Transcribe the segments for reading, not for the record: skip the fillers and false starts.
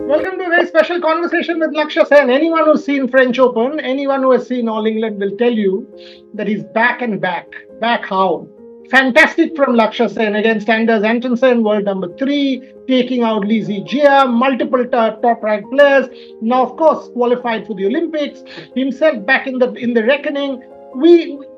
Welcome to a very special conversation with Lakshya Sen. Anyone who's seen French Open, anyone who has seen All England will tell you that he's back and back. Back how? Fantastic from Lakshya Sen against Anders Antonsen, world number 3, taking out Lee Zijia, multiple top ranked players. Now, of course, qualified for the Olympics. Himself back in the reckoning.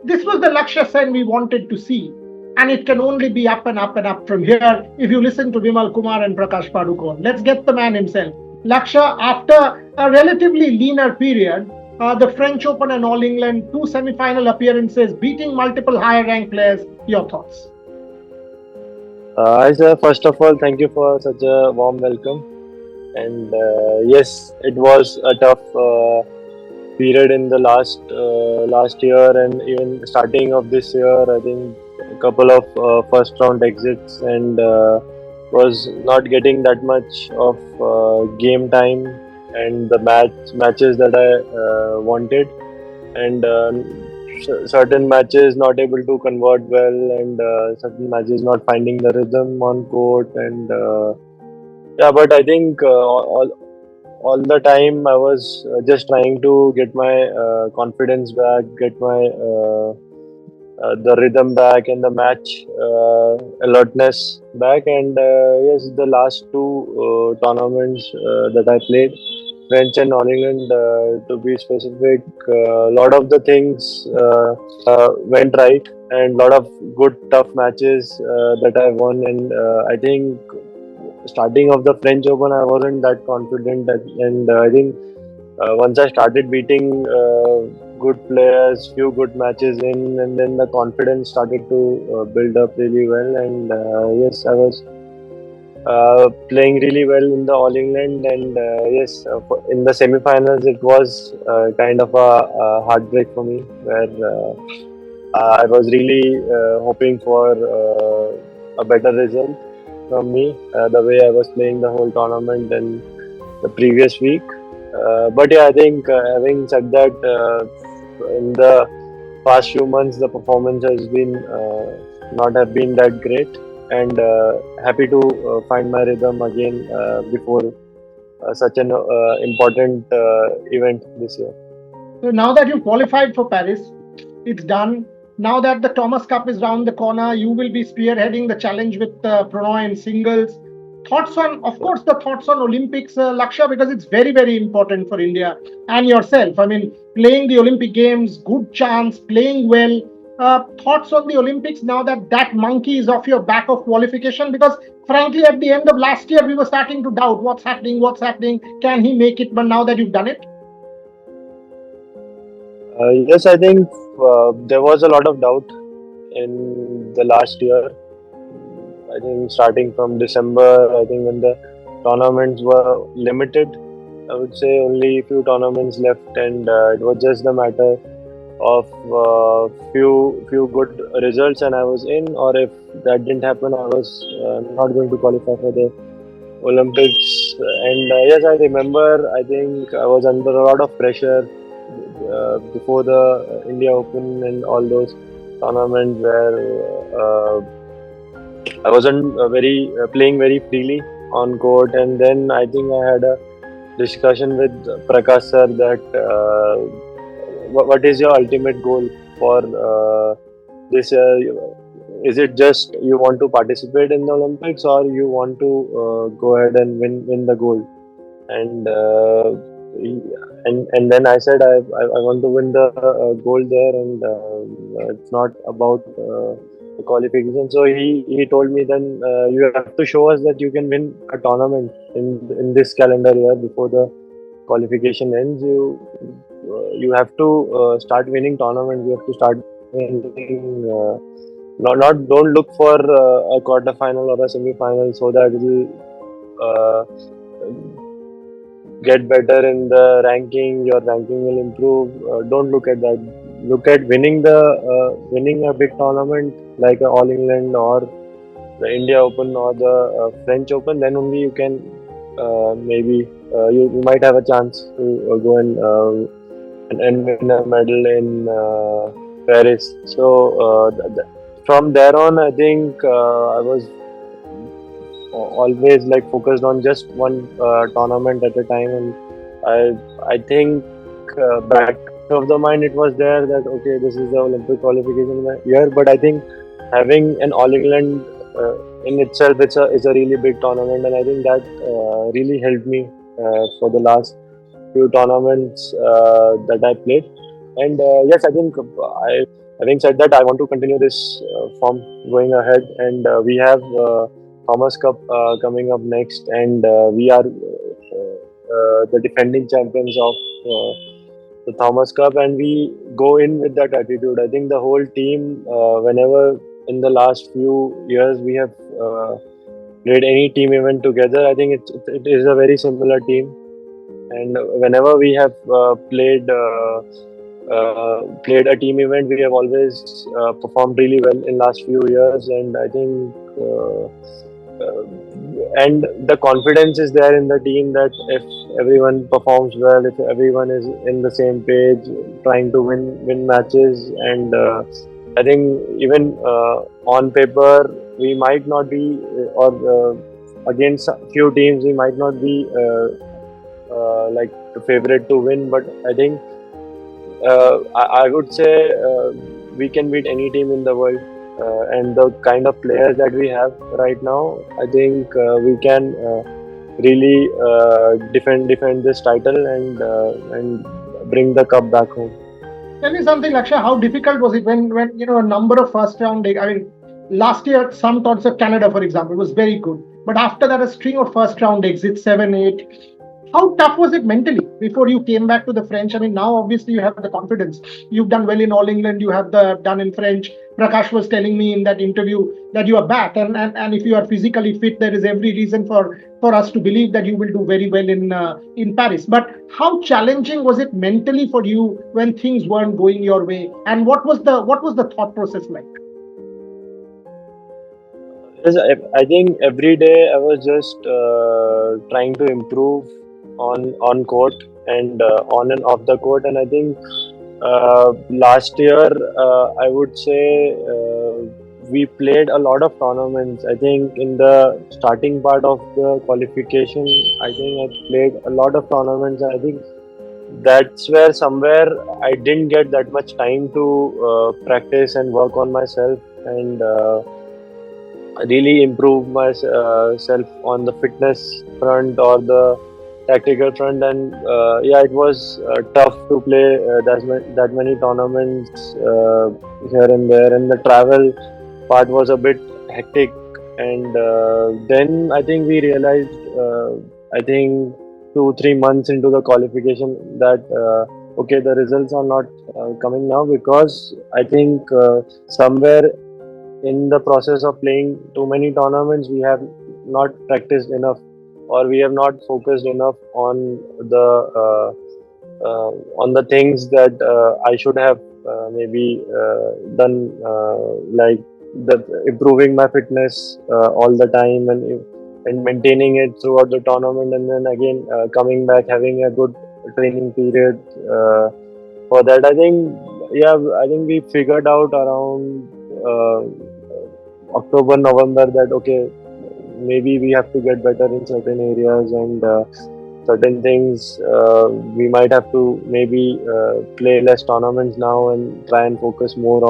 This was the Lakshya Sen we wanted to see. And it can only be up and up and up from here if you listen to Vimal Kumar and Prakash Padukone. Let's get the man himself. Lakshya, after a relatively leaner period, the French Open and All England, 2 semi-final appearances, beating multiple higher ranked players. Your thoughts? Hi sir, first of all, thank you for such a warm welcome. And yes, it was a tough period in the last year, and even starting of this year. I think a couple of first round exits, and was not getting that much of game time and the matches that I wanted, and certain matches not able to convert well, and certain matches not finding the rhythm on court, and yeah. But I think all the time I was just trying to get my confidence back, get my the rhythm back, and the match alertness back. And yes, the last two tournaments that I played, French and All England, to be specific, a lot of the things went right, and lot of good tough matches that I won. And I think starting of the French Open, I wasn't that confident, and I think once I started beating good players, few good matches in, and then the confidence started to build up really well. And yes, I was playing really well in the All England, and yes, in the semi-finals, it was kind of a heartbreak for me, where I was really hoping for a better result from me, the way I was playing the whole tournament and the previous week. But yeah, I think having said that, in the past few months, the performance has been not have been that great, and happy to find my rhythm again before such an important event this year. So now that you've qualified for Paris, it's done. Now that the Thomas Cup is round the corner, you will be spearheading the challenge with Prannoy in singles. Thoughts on, of course, the thoughts on Olympics, Lakshya, because it's very, very important for India and yourself. I mean, playing the Olympic Games, good chance, playing well. Thoughts on the Olympics now that that monkey is off your back of qualification? Because frankly, at the end of last year, we were starting to doubt what's happening, can he make it? But now that you've done it, Yes, I think there was a lot of doubt in the last year. I think starting from December, I think when the tournaments were limited, I would say only a few tournaments left, and it was just a matter of few good results, and I was in. Or if that didn't happen, I was not going to qualify for the Olympics. And yes, I remember. I think I was under a lot of pressure before the India Open and all those tournaments where I wasn't very playing very freely on court. And then I think I had a discussion with Prakash sir that what is your ultimate goal for this year? Is it just you want to participate in the Olympics, or you want to go ahead and win the gold? And and then I said I want to win the gold there, and it's not about the qualification. So he told me, then you have to show us that you can win a tournament in this calendar year before the qualification ends. You have to start winning tournaments. You have to start winning. Not don't look for a quarter final or a semi final so that it will get better in the ranking. Your ranking will improve. Don't look at that. Look at winning a big tournament like a All England or the India Open or the French Open. Then only you can maybe you might have a chance to go and win a medal in Paris. So from there on, I think I was always like focused on just one tournament at a time, and I think back of the mind it was there that okay, this is the Olympic qualification year, but I think having an All England in itself, it's a really big tournament, and I think that really helped me for the last few tournaments that I played. And yes, I think having said that, I want to continue this form going ahead, and we have Thomas Cup coming up next, and we are the defending champions of the Thomas Cup, and we go in with that attitude. I think the whole team, whenever in the last few years we have played any team event together, I think it is a very similar team, and whenever we have played a team event, we have always performed really well in last few years, and I think uh, and the confidence is there in the team that if everyone performs well, if everyone is in the same page, trying to win matches, and I think even on paper we might not be or against a few teams we might not be like the favorite to win, but I think I would say we can beat any team in the world. And the kind of players that we have right now, I think we can really defend this title and bring the cup back home. Tell me something, Laksha. How difficult was it when a number of first round? I mean, last year some thoughts of Canada, for example, was very good, but after that a string of first round exits, 7, 8. How tough was it mentally before you came back to the French? I mean, now obviously you have the confidence. You've done well in All England. You have the done in French. Prakash was telling me in that interview that you are back, and if you are physically fit, there is every reason for us to believe that you will do very well in Paris. But how challenging was it mentally for you when things weren't going your way? And what was the thought process like? Yes, I think every day I was just trying to improve on court and on and off the court, and I think last year I would say we played a lot of tournaments. I think in the starting part of the qualification, I think I played a lot of tournaments. I think that's where somewhere I didn't get that much time to practice and work on myself and really improve myself on the fitness front or the tactical front. And yeah, it was tough to play that many tournaments here and there, and the travel part was a bit hectic. And then I think we realized, I think 2 3 months into the qualification, that okay, the results are not coming now, because I think somewhere in the process of playing too many tournaments, we have not practiced enough, or we have not focused enough the uh, on the things that I should have maybe done, like improving my fitness all the time, and maintaining it throughout the tournament, and then again coming back, having a good training period for that. I think, yeah, I think we figured out around October, November that okay, maybe we have to get better in certain areas, and certain things we might have to maybe play less tournaments now and try and focus more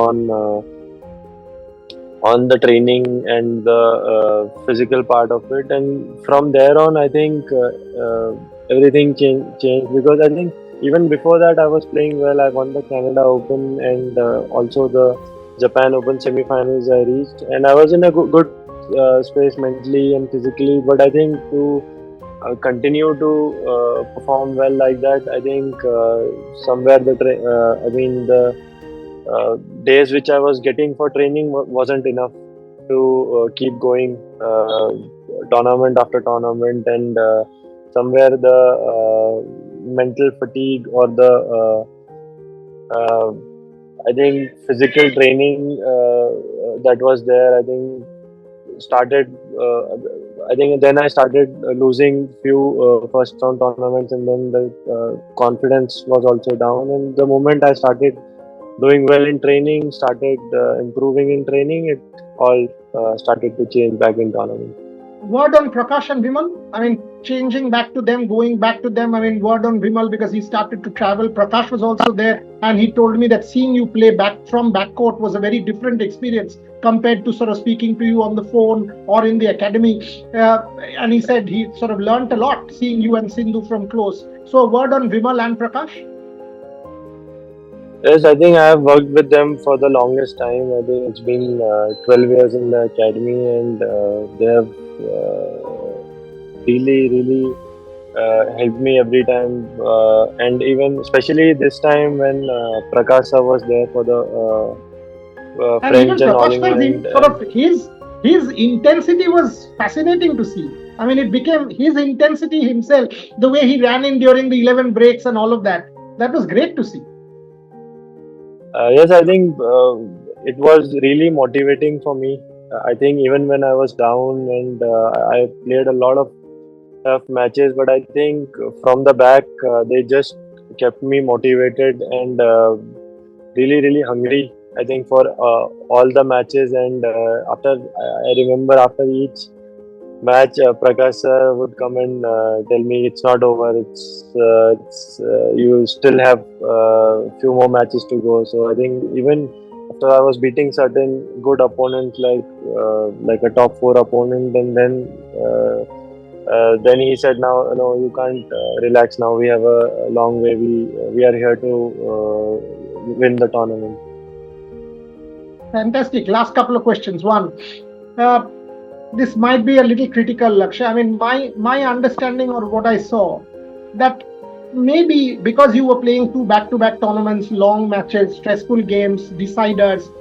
on the training and the physical part of it. And from there on, I think everything changed, because I think even before that I was playing well. I won the Canada Open, and also the Japan Open semi-finals I reached, and I was in a good space mentally and physically. But I think to continue to perform well like that, I think somewhere I mean the days which I was getting for training wasn't enough to keep going tournament after tournament, and somewhere the mental fatigue or the I think physical training that was there, I think started. I think then I started losing few first round tournaments, and then the confidence was also down. And the moment I started doing well in training, started improving in training, it all started to change back in tournament. Word on Prakash and Vimal? I mean, changing back to them, going back to them. I mean, word on Vimal because he started to travel. Prakash was also there, and he told me that seeing you play back from backcourt was a very different experience compared to sort of speaking to you on the phone or in the academy. And he said he sort of learnt a lot seeing you and Sindhu from close. So, a word on Vimal and Prakash? Yes, I think I have worked with them for the longest time. I think it's been 12 years in the academy, and they have really helped me every time. And even especially this time when Prakash sir was there for the And even French and All Prakash England. sort of his intensity was fascinating to see. I mean, it became his intensity himself, the way he ran in during the 11 breaks and all of that. That was great to see. Yes, I think it was really motivating for me. I think even when I was down and I played a lot of tough matches, but I think from the back they just kept me motivated and really hungry. I think for all the matches, and after I remember after each match, Prakash sir would come and tell me it's not over. You still have few more matches to go. So I think even after I was beating certain good opponents like a top four opponent, and then he said, "Now, no, you can't relax. Now we have a long way. We are here to win the tournament." Fantastic. Last couple of questions. One, uh, this might be a little critical, Lakshya. I mean, my understanding or what I saw that maybe because you were playing two back-to-back tournaments, long matches, stressful games, deciders,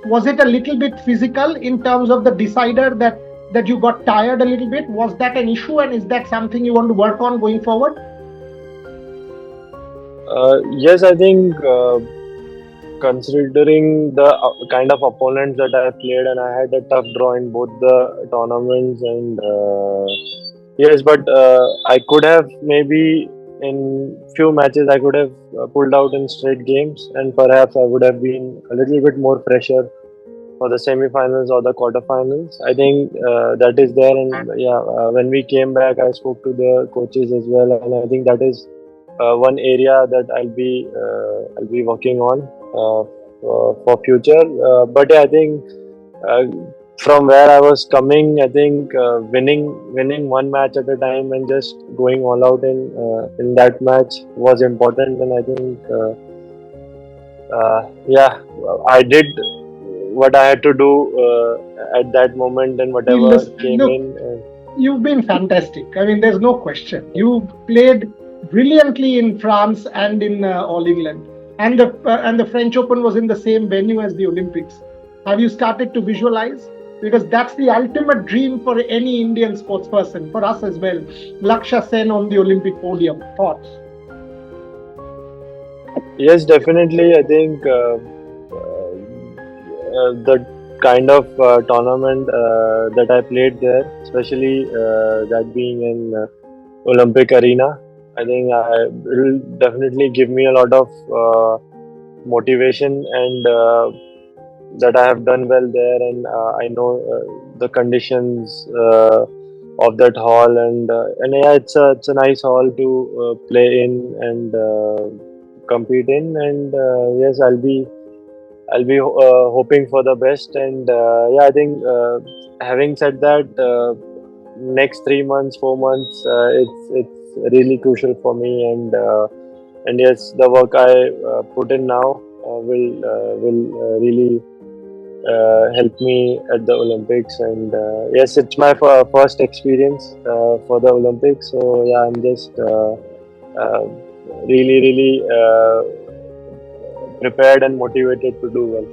was it a little bit physical in terms of the decider that you got tired a little bit? Was that an issue, and is that something you want to work on going forward? Yes, I think considering the kind of opponents that I played, and I had a tough draw in both the tournaments, and yes, but I could have maybe in few matches I could have pulled out in straight games, and perhaps I would have been a little bit more fresher for the semi-finals or the quarterfinals. I think that is there, and yeah, when we came back, I spoke to the coaches as well, and I think that is one area that I'll be working on for future. But yeah, I think uh, from where I was coming, I think winning one match at a time and just going all out in that match was important, and I think yeah, I did what I had to do at that moment, and whatever came Look, in. you've been fantastic. I mean, there's no question. You played brilliantly in France and in All England, and the French Open was in the same venue as the Olympics. Have you started to visualize? Because that's the ultimate dream for any Indian sports person, for us as well. Lakshya Sen on the Olympic podium. Thoughts? Yes, definitely. I think the kind of tournament that I played there, especially that being in Olympic arena, I think it will definitely give me a lot of motivation, and that I have done well there, and I know the conditions of that hall, and yeah, it's a nice hall to play in and compete in, and yes, I'll be hoping for the best, and yeah, I think having said that, next 3 months, 4 months, it's really crucial for me, and yes, the work I put in now will really help me at the Olympics, and yes, it's my first experience for the Olympics, so yeah, I'm just uh, really prepared and motivated to do well.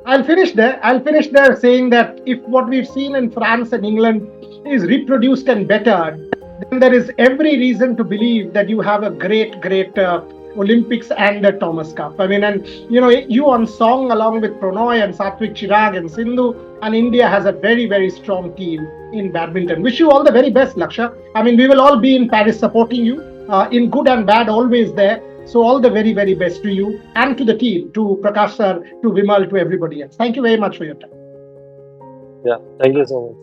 I'll finish there. I'll finish there saying that if what we've seen in France and England is reproduced and bettered, then there is every reason to believe that you have a great Olympics and a Thomas Cup. I mean, and you on song along with Prannoy and Satvik Chirag and Sindhu, and India has a very strong team in badminton. Wish you all the very best, Lakshya. I mean, we will all be in Paris supporting you in good and bad, always there. So all the very best to you and to the team, to Prakash sir, to Vimal, to everybody else. Thank you very much for your time. Yeah, thank you so much.